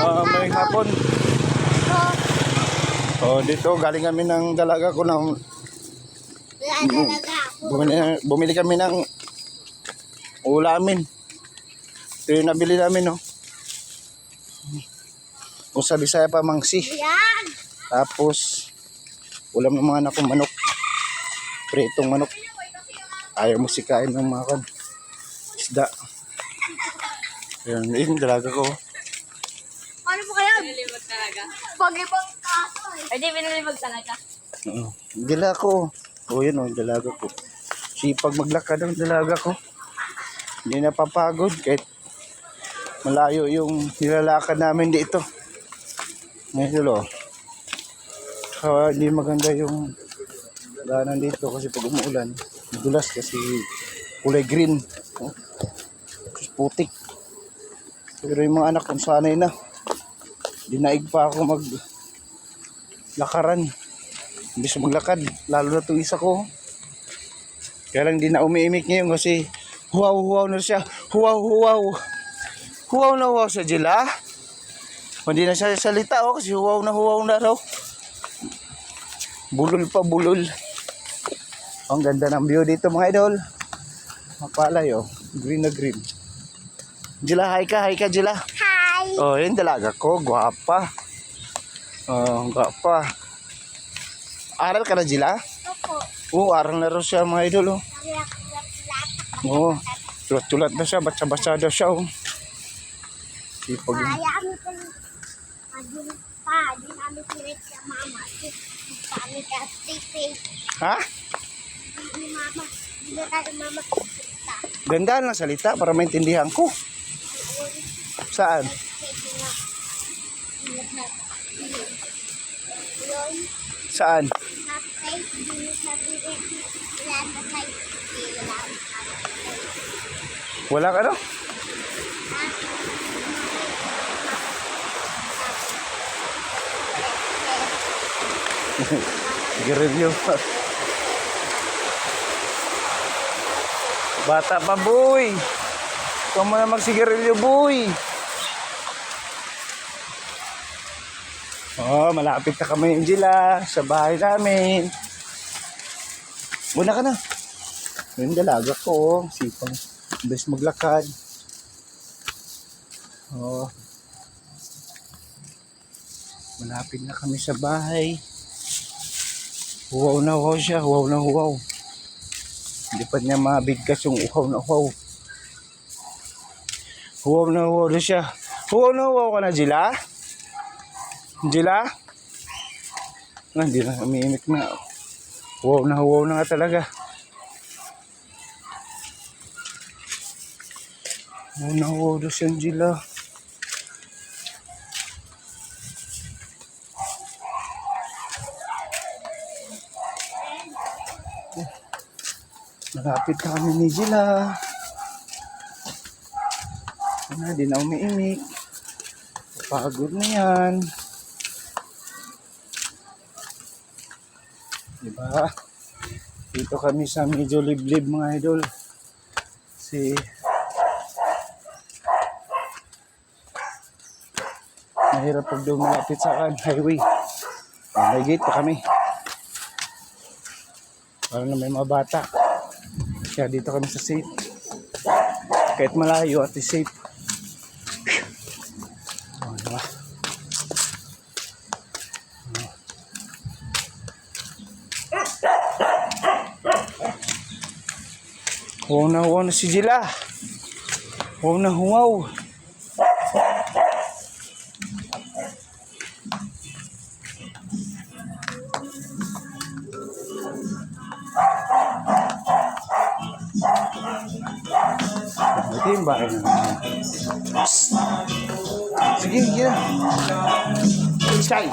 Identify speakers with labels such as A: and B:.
A: May hapon. Dito galing kami ng dalaga ko na bumili kami ng ulamin. Ito yung nabili namin, no. Kung sa Bisaya pa, mangsi. Tapos ulam ng mga anak kong manok. Pritong manok. Ayaw mo sikain ng mga isda. Ayan, yung dalaga ko.
B: Ano po kaya? Binalibag talaga. Pag ibang kaso eh. Ay, di binalibag talaga.
A: Dala ko. Yun o, dalaga ko. Sipag maglakad ang dalaga ko. Hindi napapagod kahit malayo yung nilalakad namin dito. Ngayon o. Hindi maganda yung daanan dito kasi pag umuulan, dulas kasi kulay green. Putik. Pero yung mga anak kong sanay na. Dinaig pa ako maglakaran. Imbis maglakad, lalo na itong isa ko. Kaya lang di na umiimik ngayon kasi huwaw na siya. Huwaw na sa jila. Hindi na siya salita kasi huwaw na raw. Bulol pa, bulol. Ang ganda ng view dito mga idol. Mapalay green na green. Jila, hi ka Jila.
B: Hi!
A: Yun dalaga ko, gwapa. Gwapa. Aral ka na, Jila?
B: Opo.
A: Aral na rin siya, mga idol. Tulat-tulat na siya, batsa-batsa daw siya. Sipag.
B: Kaya kami pa, di namin pilit sa mama. Kami kasi
A: Ha?
B: ni mama, di na tayo mama kita.
A: Ganda lang salita para maintindihan ko. Saan? Saan? Wala ka no? Sige, review. Bata pa, boy. Ikaw mo na magsigarilyo, boy. Malapit na kami, Angela, sa bahay namin. Muna ka na. Yung dalaga ko, sipang bes maglakad. Malapit na kami sa bahay. Huwaw na huwaw siya, huwaw na huwaw. Hindi pa niya mabigkas yung uhaw na uhaw. Huwaw na huwaw na siya. Huwaw na huwaw ka na, Jila? Jila? Hindi na, umiimik na. Huwaw na nga talaga. Huwaw na huwaw na siya, Jila. Malapit na kami ni Jila. Di na umiimik. Pagod na yan. Diba? Dito kami sa medyo liblib mga idol. Mahirap pag dumalapit sa highway. May gate pa kami. Para na may mga bata. Kaya dito kami sa safe. Kahit malayo at safe. Diba? Huwaw na si Jila. Huwaw na huwaw. Ito yung bahay naman. Sige, sige na. Sky.